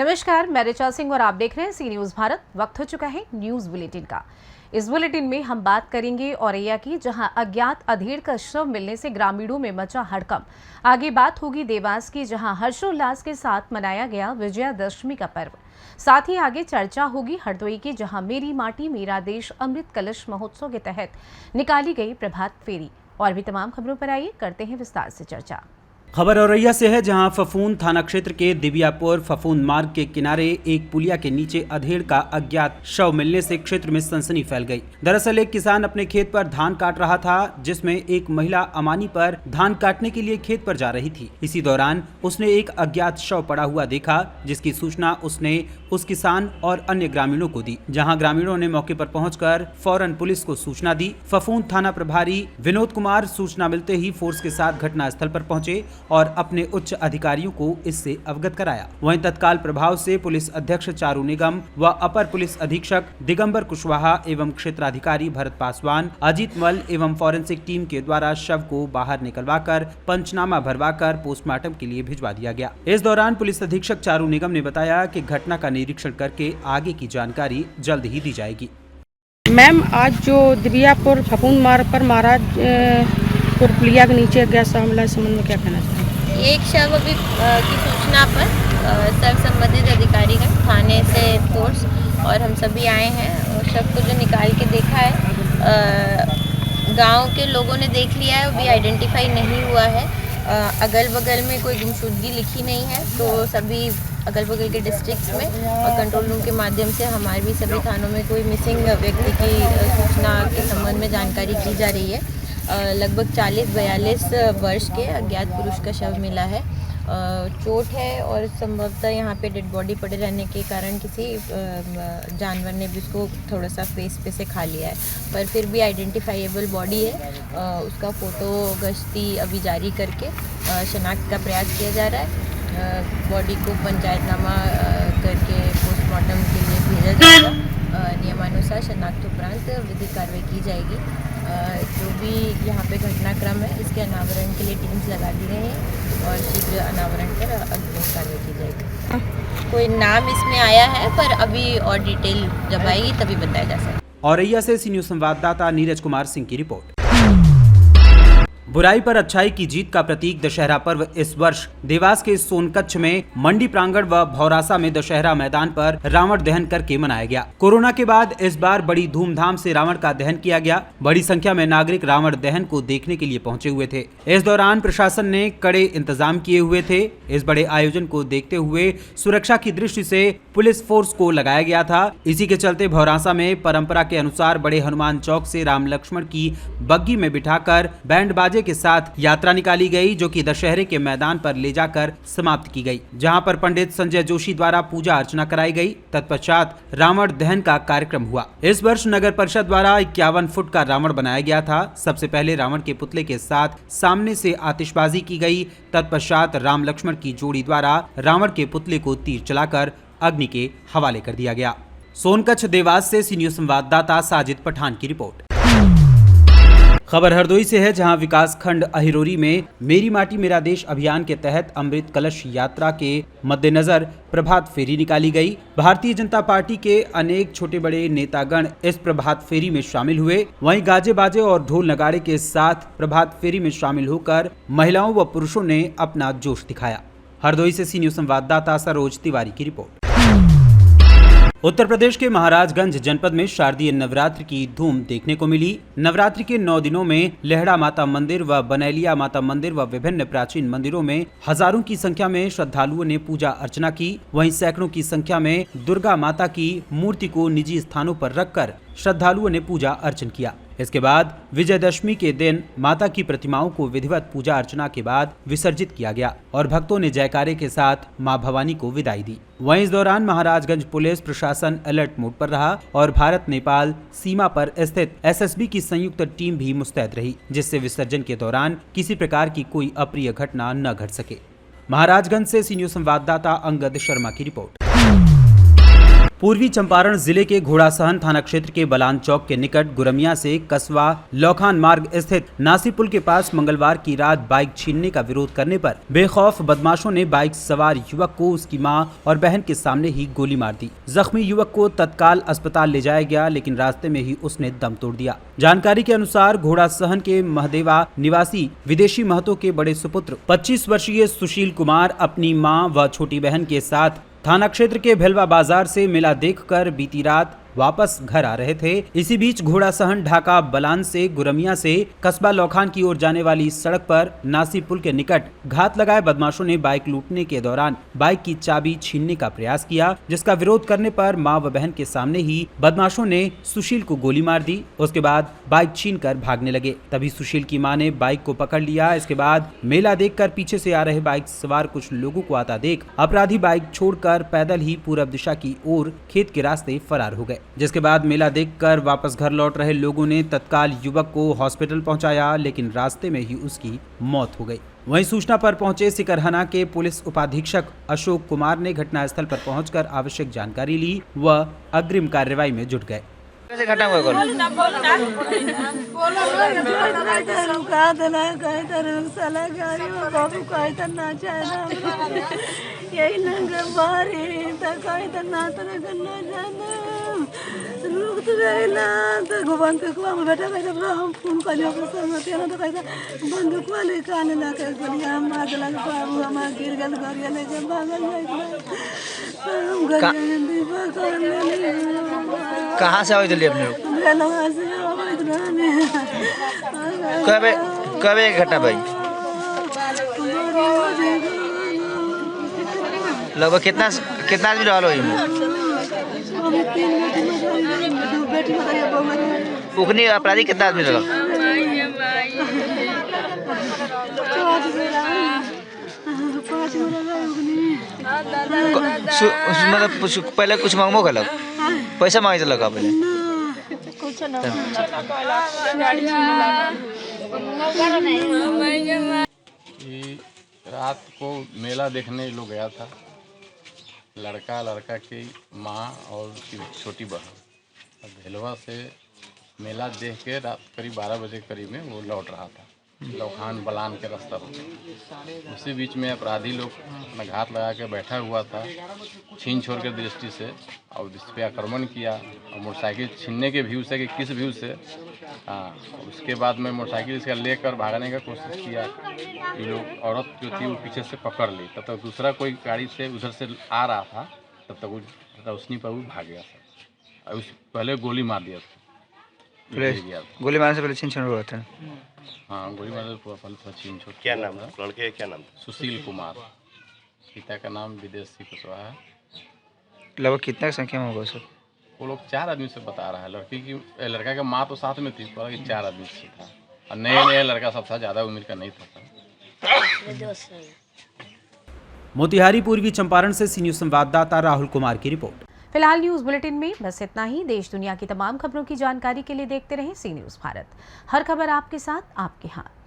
नमस्कार, मैं ऋचा सिंह और आप देख रहे हैं सी न्यूज भारत। वक्त हो चुका है न्यूज बुलेटिन का। इस बुलेटिन में हम बात करेंगे औरैया की, जहां अज्ञात अधेड़ का शव मिलने से ग्रामीणों में मचा हड़कंप। आगे बात होगी देवास की, जहां हर्षोल्लास के साथ मनाया गया विजयादशमी का पर्व। साथ ही आगे चर्चा होगी हरदोई की, जहां मेरी माटी मेरा देश अमृत कलश महोत्सव के तहत निकाली गई प्रभात फेरी। और भी तमाम खबरों पर आइए करते हैं विस्तार से चर्चा। खबर औरैया से है, जहां फफूंद थाना क्षेत्र के दिव्यापुर फफूंद मार्ग के किनारे एक पुलिया के नीचे अधेड़ का अज्ञात शव मिलने से क्षेत्र में सनसनी फैल गई। दरअसल एक किसान अपने खेत पर धान काट रहा था, जिसमें एक महिला अमानी पर धान काटने के लिए खेत पर जा रही थी। इसी दौरान उसने एक अज्ञात शव पड़ा हुआ देखा, जिसकी सूचना उसने उस किसान और अन्य ग्रामीणों को दी। जहां ग्रामीणों ने मौके पर पहुंचकर फौरन पुलिस को सूचना दी। फफूंद थाना प्रभारी विनोद कुमार सूचना मिलते ही फोर्स के साथ घटनास्थल पर पहुंचे और अपने उच्च अधिकारियों को इससे अवगत कराया। वहीं तत्काल प्रभाव से पुलिस अध्यक्ष चारू निगम व अपर पुलिस अधीक्षक दिगंबर कुशवाहा एवं क्षेत्राधिकारी भरत पासवान, अजीत मल एवं फॉरेंसिक टीम के द्वारा शव को बाहर निकलवाकर पंचनामा भरवाकर पोस्टमार्टम के लिए भिजवा दिया गया। इस दौरान पुलिस अधीक्षक चारू निगम ने बताया कि घटना का निरीक्षण करके आगे की जानकारी जल्द ही दी जाएगी। मैम, आज जो दिव्यापुर फफूंद मार्ग पर महाराज पुलिया के नीचे गैस हमला इस संबंध में क्या कहना चाहिए? एक शव अभी की सूचना पर सर्व संबंधित अधिकारीगण थाने से फोर्स और हम सभी आए हैं। और शव को जो निकाल के देखा है, गांव के लोगों ने देख लिया है, अभी आइडेंटिफाई नहीं हुआ है। अगल बगल में कोई गुमशुदगी लिखी नहीं है, तो सभी अगल बगल के डिस्ट्रिक्ट्स में और कंट्रोल रूम के माध्यम से हमारे भी सभी थानों में कोई मिसिंग व्यक्ति की सूचना के संबंध में जानकारी की जा रही है। लगभग 40-42 वर्ष के अज्ञात पुरुष का शव मिला है। चोट है और संभवतः यहाँ पे डेड बॉडी पड़े रहने के कारण किसी जानवर ने भी उसको थोड़ा सा फेस पे से खा लिया है, पर फिर भी आइडेंटिफाइएबल बॉडी है। उसका फ़ोटो गश्ती अभी जारी करके शनाख्त का प्रयास किया जा रहा है। बॉडी को पंचायतनामा करके पोस्टमार्टम के लिए भेजा जाएगा। नियमानुसार शनाख्त उपरांत विधिक कार्रवाई की जाएगी। जो भी यहाँ पे घटनाक्रम है, इसके अनावरण के लिए टीम्स लगा दी गई हैं और शीघ्र अनावरण कर अग्रिम कार्रवाई की जाएगी। कोई नाम इसमें आया है, पर अभी और डिटेल जब आएगी तभी बताया जा सकता है। औरैया से सी न्यूज संवाददाता नीरज कुमार सिंह की रिपोर्ट। बुराई पर अच्छाई की जीत का प्रतीक दशहरा पर्व इस वर्ष देवास के सोनकच्छ में मंडी प्रांगण व भौरासा में दशहरा मैदान पर रावण दहन करके मनाया गया। कोरोना के बाद इस बार बड़ी धूमधाम से रावण का दहन किया गया। बड़ी संख्या में नागरिक रावण दहन को देखने के लिए पहुंचे हुए थे। इस दौरान प्रशासन ने कड़े इंतजाम किए हुए थे। इस बड़े आयोजन को देखते हुए सुरक्षा की दृष्टि से पुलिस फोर्स को लगाया गया था। इसी के चलते भौरासा में परंपरा के अनुसार बड़े हनुमान चौक से राम लक्ष्मण की बग्गी में बिठाकर बैंड बाजे के साथ यात्रा निकाली गई, जो कि दशहरे के मैदान पर ले जाकर समाप्त की गई, जहां पर पंडित संजय जोशी द्वारा पूजा अर्चना कराई गई। तत्पश्चात रावण दहन का कार्यक्रम हुआ। इस वर्ष नगर परिषद द्वारा 51 फुट का रावण बनाया गया था। सबसे पहले रावण के पुतले के साथ सामने से आतिशबाजी की गई। तत्पश्चात राम लक्ष्मण की जोड़ी द्वारा रावण के पुतले को तीर चलाकर अग्नि के हवाले कर दिया गया। सोनकच्छ देवास से सी न्यूज संवाददाता साजिद पठान की रिपोर्ट। खबर हरदोई से है, जहां विकास खंड अहिरोरी में मेरी माटी मेरा देश अभियान के तहत अमृत कलश यात्रा के मद्देनजर प्रभात फेरी निकाली गई। भारतीय जनता पार्टी के अनेक छोटे बड़े नेतागण इस प्रभात फेरी में शामिल हुए। वहीं गाजे बाजे और ढोल नगाड़े के साथ प्रभात फेरी में शामिल होकर महिलाओं व पुरुषों ने अपना जोश दिखाया। हरदोई से सी न्यूज संवाददाता सरोज तिवारी की रिपोर्ट। उत्तर प्रदेश के महाराजगंज जनपद में शारदीय नवरात्रि की धूम देखने को मिली। नवरात्रि के 9 दिनों में लेहड़ा माता मंदिर व बनैलिया माता मंदिर व विभिन्न प्राचीन मंदिरों में हजारों की संख्या में श्रद्धालुओं ने पूजा अर्चना की। वहीं सैकड़ों की संख्या में दुर्गा माता की मूर्ति को निजी स्थानों पर रखकर श्रद्धालुओं ने पूजा अर्चन किया। इसके बाद विजयदशमी के दिन माता की प्रतिमाओं को विधिवत पूजा अर्चना के बाद विसर्जित किया गया और भक्तों ने जयकारे के साथ मां भवानी को विदाई दी। वहीं इस दौरान महाराजगंज पुलिस प्रशासन अलर्ट मोड पर रहा और भारत नेपाल सीमा पर स्थित एसएसबी की संयुक्त टीम भी मुस्तैद रही, जिससे विसर्जन के दौरान किसी प्रकार की कोई अप्रिय घटना न घट सके। महाराजगंज से सी न्यूज संवाददाता अंगद शर्मा की रिपोर्ट। पूर्वी चंपारण जिले के घोड़ासहन थाना क्षेत्र के बलान चौक के निकट गुरमिया से कस्बा लौखान मार्ग स्थित नासी पुल के पास मंगलवार की रात बाइक छीनने का विरोध करने पर बेखौफ बदमाशों ने बाइक सवार युवक को उसकी मां और बहन के सामने ही गोली मार दी। जख्मी युवक को तत्काल अस्पताल ले जाया गया, लेकिन रास्ते में ही उसने दम तोड़ दिया। जानकारी के अनुसार घोड़ासहन के महदेवा निवासी विदेशी महतो के बड़े सुपुत्र 25 वर्षीय सुशील कुमार अपनी मां व छोटी बहन के साथ थाना क्षेत्र के भेलवा बाजार से मेला देखकर बीती रात वापस घर आ रहे थे। इसी बीच घोड़ासहन ढाका बलान से गुरमिया से कस्बा लौखान की ओर जाने वाली सड़क पर नासी पुल के निकट घात लगाए बदमाशों ने बाइक लूटने के दौरान बाइक की चाबी छीनने का प्रयास किया, जिसका विरोध करने पर मां व बहन के सामने ही बदमाशों ने सुशील को गोली मार दी। उसके बाद बाइक छीनकर भागने लगे। तभी सुशील की मां ने बाइक को पकड़ लिया। इसके बाद मेला देखकर पीछे से आ रहे बाइक सवार कुछ लोगों को आता देख अपराधी बाइक छोड़कर पैदल ही पूरब दिशा की ओर खेत के रास्ते फरार हो गए, जिसके बाद मेला देखकर वापस घर लौट रहे लोगों ने तत्काल युवक को हॉस्पिटल पहुंचाया, लेकिन रास्ते में ही उसकी मौत हो गई। वहीं सूचना पर पहुंचे सिकरहना के पुलिस उपाधीक्षक अशोक कुमार ने घटनास्थल पर पहुंचकर आवश्यक जानकारी ली व अग्रिम कार्रवाई में जुट गए। घटना हुआ बंदूक वाले कान ला के गोलियां मार दिला बाबू हमार गिर गल गरिया लेके भागल कहाँ से आवे अपने लोग? कब एक घटना भाई? लगभग कितना आदमी रहल हो? उखनी अपराधी कितना आदमी रहल? मतलब पहले कुछ मांगबो कलक? पैसा मांगे लगा पहले? रात को मेला देखने लोग गया था, लड़का की माँ और उसकी छोटी बहन भेलवा से मेला देख के रात करीब 12 बजे करीब में वो लौट रहा था लौखान बलान के रास्ता पर। उसी बीच में अपराधी लोग अपना घात लगा के बैठा हुआ था छीन छोड़ के दृष्टि से, और इस पर आक्रमण किया और मोटरसाइकिल छीनने के व्यू से कि किस व्यू से। उसके बाद में मोटरसाइकिल इसका लेकर भागने का कोशिश किया। ये लोग औरत जो थी वो पीछे से पकड़ ली, तब तक दूसरा कोई गाड़ी से उधर से आ रहा था, तब तक वो रोशनी पर वो भाग गया था। उस पहले गोली मार दिया था। गोली मारने से पहले छीन छोड़ हुआ था। हाँ, गोली मारने से पहले छीन छोड़। क्या नाम था लड़के का? क्या नाम था? सुशील कुमार। पिता का नाम विदेशी कुशवाहा है। लगभग कितना संख्या में होगा सर? वो लोग 4 आदमी से बता रहा है। लड़का का माँ तो साथ में थी, पर 4 आदमी से था और नया लड़का सब था, ज़्यादा उम्र का नहीं था। मोतिहारी पूर्वी चंपारण से सी न्यूज़ संवाददाता राहुल कुमार की रिपोर्ट। फिलहाल न्यूज बुलेटिन में बस इतना ही। देश दुनिया की तमाम खबरों की जानकारी के लिए देखते रहें सी न्यूज़ भारत। हर खबर आपके साथ, आपके हाथ।